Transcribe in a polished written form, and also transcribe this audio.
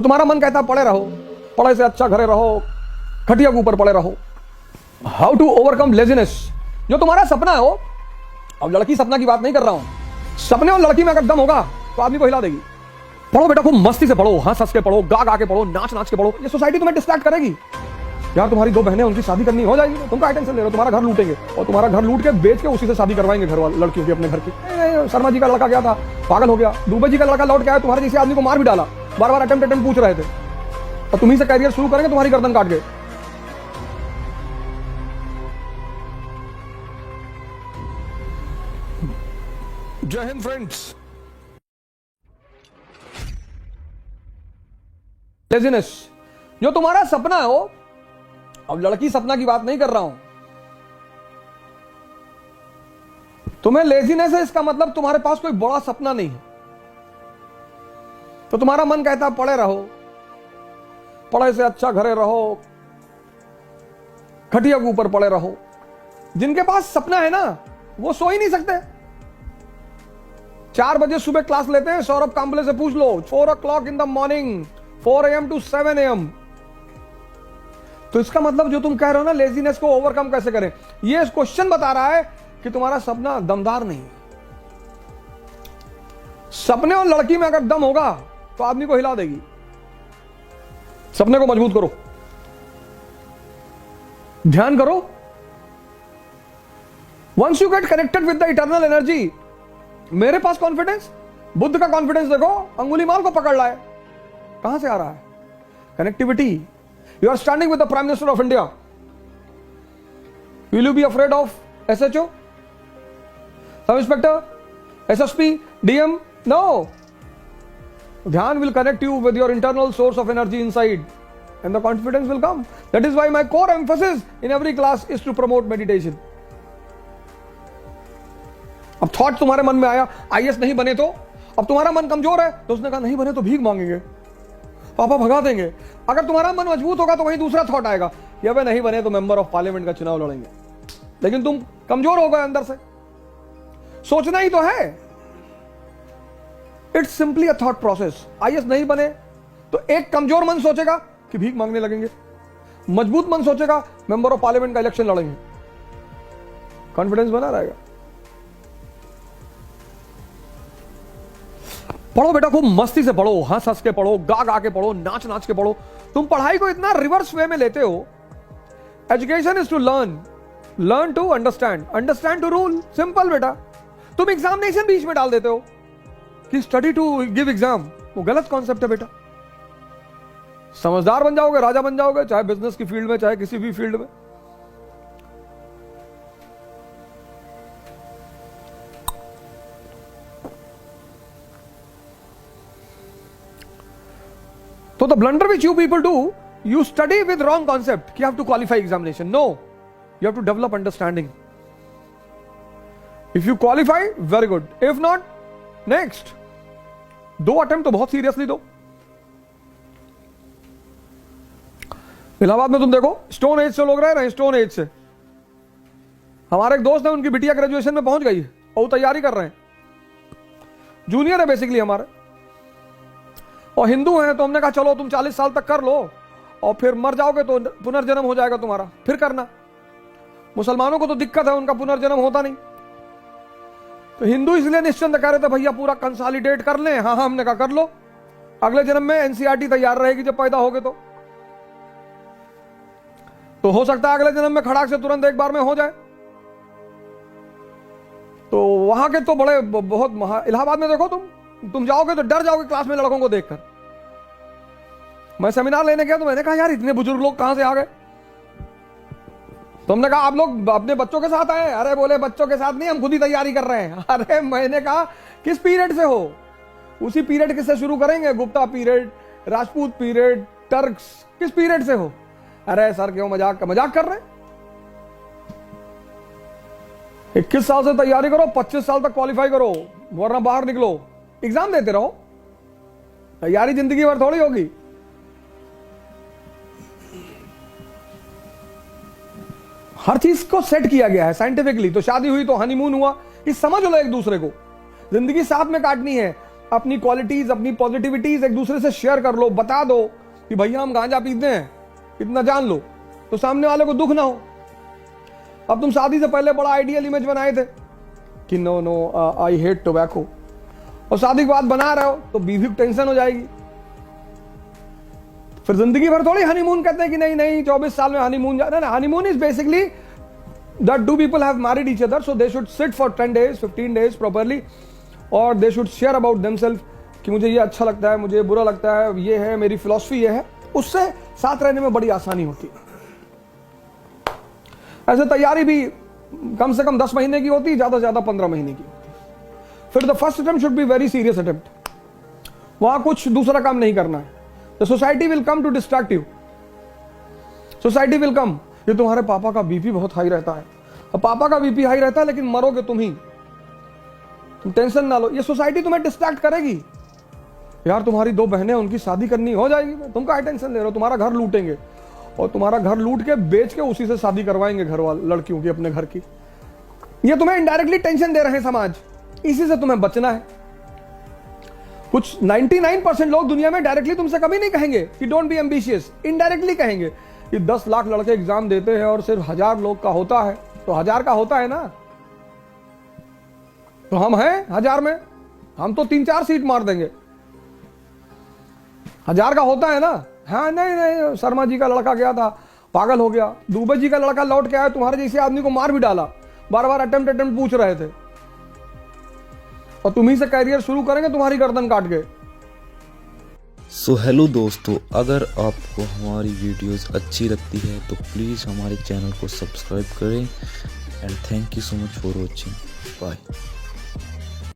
तो तुम्हारा मन कहता पड़े रहो, पढ़े से अच्छा घरे रहो, खटिया के ऊपर पड़े रहो। How to overcome laziness. जो तुम्हारा सपना है हो, अब लड़की सपना की बात नहीं कर रहा हूं, सपने और लड़की में अगर दम होगा तो आदमी को हिला देगी। पढ़ो बेटा, खूब मस्ती से पढ़ो, हंस हंस के पढ़ो, गा गा के पढ़ो, नाच नाच के पढ़ो। ये सोसाइटी तुम्हें डिस्ट्रैक्ट करेगी। यार तुम्हारी दो बहनें, उनकी शादी करनी हो जाएगी, तुम क्या टेंशन ले रहे हो? तुम्हारा घर लूटेंगे और तुम्हारा घर लूट के बेच के उसी से शादी करवाएंगे घर वाले लड़कियों की, अपने घर की। शर्मा जी का लड़का गया था, पागल हो गया। दुबे जी का लड़का लौट के आया, तुम्हारे जैसे आदमी को मार भी डाला, बार बार अटेम्प्ट पूछ रहे थे, और तुम्ही से कैरियर शुरू करेंगे, तुम्हारी गर्दन काट गए। जय हिंद फ्रेंड्स। लेजीनेस। जो तुम्हारा सपना हो, अब लड़की सपना की बात नहीं कर रहा हूं, तुम्हें लेजीनेस है, इसका मतलब तुम्हारे पास कोई बड़ा सपना नहीं है। तो तुम्हारा मन कहता पड़े रहो, पढ़े से अच्छा घरे रहो, खटिया के ऊपर पड़े रहो। जिनके पास सपना है ना, वो सो ही नहीं सकते। 4 बजे सुबह क्लास लेते हैं, सौरभ कांबले से पूछ लो, 4 o'clock in the morning, 4 AM to 7 AM। तो इसका मतलब जो तुम कह रहे हो ना, लेजीनेस को ओवरकम कैसे करें, ये क्वेश्चन बता रहा है कि तुम्हारा सपना दमदार नहीं है। सपने और लड़की में अगर दम होगा तो आदमी को हिला देगी। सपने को मजबूत करो, ध्यान करो। Once you get connected with the eternal energy, मेरे पास कॉन्फिडेंस, बुद्ध का कॉन्फिडेंस देखो, अंगुली माल को पकड़ लाए। कहां से आ रहा है? Connectivity. You are standing with the prime minister of India, will you be afraid of SHO, sub inspector, SSP, DM? No. ध्यान will connect you with your internal source of energy inside and the confidence will come. That is why my core emphasis in every class is to promote meditation. अब thought तुम्हारे मन में आया, IAS नहीं बने तो? अब तुम्हारा मन कमजोर है तो उसने कहा नहीं बने तो भीख मांगेंगे, पापा भगा देंगे। अगर तुम्हारा मन मजबूत होगा तो वहीं दूसरा थॉट आएगा, ये वे नहीं बने तो मेंबर ऑफ पार्लियामेंट का चुनाव लड़ेंगे। लेकिन तुम कमजोर हो गए अंदर से, सोचना ही तो है। It's simply a thought process. IAS नहीं बने तो एक कमजोर मन सोचेगा कि भीख मांगने लगेंगे, मजबूत मन सोचेगा मेंबर ऑफ पार्लियामेंट का इलेक्शन लड़ेंगे। कॉन्फिडेंस बना रहेगा। पढ़ो बेटा, खूब मस्ती से पढ़ो, हंस हंस के पढ़ो, गा गा के पढ़ो, नाच नाच के पढ़ो। तुम पढ़ाई को इतना रिवर्स वे में लेते हो। Education is to learn, learn to understand, understand to rule. Simple बेटा। तुम एग्जामिनेशन बीच में डाल देते हो कि स्टडी टू गिव एग्जाम, वो गलत कॉन्सेप्ट है बेटा। समझदार बन जाओगे, राजा बन जाओगे, चाहे बिजनेस की फील्ड में, चाहे किसी भी फील्ड में। So the blunder which you people do, you study with wrong concept कि you have to qualify examination. No, you have to develop understanding. If you qualify, very good. If not, next. 2 attempt तो बहुत seriously दो। इलाहाबाद में तुम देखो, stone age से लोग रह रहे हैं, स्टोन एज से। हमारे एक दोस्त है, उनकी बिटिया ग्रेजुएशन में पहुंच गई है और तैयारी कर रहे हैं, जूनियर है बेसिकली हमारे, और हिंदू हैं। तो हमने कहा चलो तुम 40 साल तक कर लो और फिर मर जाओगे तो पुनर्जन्म हो जाएगा तुम्हारा, फिर करना। मुसलमानों को तो दिक्कत है, उनका पुनर्जन्म होता नहीं। तो हिंदू इसलिए निश्चिंत कह रहे थे भैया पूरा कंसोलिडेट कर लें। हाँ, हमने कहा कर लो, अगले जन्म में NCERT तैयार रहेगी जब पैदा होगे तो हो सकता है अगले जन्म में खड़ाक से तुरंत एक बार में हो जाए। तो वहां के तो बड़े बहुत इलाहाबाद में देखो, तुम जाओगे तो डर जाओगे क्लास में लड़कों को देखकर। मैं सेमिनार लेने गया तो मैंने कहा यार इतने बुजुर्ग लोग कहां से आ गए। तो हमने कहा आप लोग अपने बच्चों के साथ आए? अरे बोले बच्चों के साथ नहीं, हम खुद ही तैयारी कर रहे हैं। अरे मैंने कहा किस पीरियड से हो? उसी पीरियड किससे शुरू करेंगे? Gupta period, Rajput period, Turks, किस पीरियड से हो? अरे सर क्यों मजाक कर रहे हैं? 21 साल से तैयारी करो, 25 साल तक क्वालिफाई करो, वरना बाहर निकलो, एग्जाम देते रहो। तैयारी जिंदगी भर थोड़ी होगी। हर चीज को सेट किया गया है साइंटिफिकली। तो शादी हुई तो हनीमून हुआ, ये समझ लो एक दूसरे को। जिंदगी साथ में काटनी है, अपनी क्वालिटीज, अपनी पॉजिटिविटीज एक दूसरे से शेयर कर लो, बता दो कि भैया हम गांजा पीते हैं, इतना जान लो, तो सामने वाले को दुख ना हो। अब तुम शादी से पहले बड़ा आइडियल इमेज बनाए थे कि no no I hate tobacco, और शादी के बाद बना रहे हो तो बीवी को टेंशन हो जाएगी। फिर जिंदगी भर थोड़ी हनीमून कहते हैं कि नहीं नहीं 24 साल में हनीमून जा रहा है। Honeymoon is basically that two people have married each other, so they should sit for 10 days 15 days properly, और they should share about themselves कि मुझे ये अच्छा लगता है, मुझे बुरा लगता है, ये है मेरी फिलॉसफी, ये है। उससे साथ रहने में बड़ी आसानी होती है। ऐसे तैयारी भी कम से कम 10 महीने की होती है, ज्यादा से ज्यादा 15 महीने की होती है। फिर the first attempt should be very serious attempt, वहां कुछ दूसरा काम नहीं करना है। The society will come to distract you, society will come, ये तुम्हारे पापा का बीपी बहुत हाई रहता है, अब पापा का बीपी हाई रहता है लेकिन मरोगे तुम ही, तुम टेंशन ना लो, ये सोसाइटी तुम्हें डिस्ट्रैक्ट करेगी। यार तुम्हारी 2 बहनें, उनकी शादी करनी हो जाएगी, तुम क्या टेंशन ले रहे हो, तुम्हारा घर लूटेंगे, और तुम्हारा घर लूट के बेच के उसी से शादी करवाएंगे घर वाले लड़कियों की, अपने घर की। ये तुम्हें इनडायरेक्टली टेंशन दे रहे हैं समाज, इसी से तुम्हें बचना है। कुछ 99% लोग दुनिया में डायरेक्टली तुमसे कभी नहीं कहेंगे कि डोंट बी एम्बिशियस, इनडायरेक्टली कहेंगे कि 10 लाख लड़के एग्जाम देते हैं और सिर्फ 1000 लोग का होता है, तो 1000 का होता है ना, तो हम हैं 1000 में, हम तो 3-4 सीट मार देंगे। 1000 का होता है ना। हाँ नहीं नहीं, शर्मा जी का लड़का गया था, पागल हो गया, दुबे जी का लड़का लौट के आया, तुम्हारे जैसे आदमी को मार भी डाला, बार बार अटेम्प्ट पूछ रहे थे, और तुम ही से कैरियर शुरू करेंगे तुम्हारी गर्दन काट के। सो हेलो दोस्तों, अगर आपको हमारी वीडियोस अच्छी लगती है तो प्लीज़ हमारे चैनल को सब्सक्राइब करें and thank you so much for watching. Bye.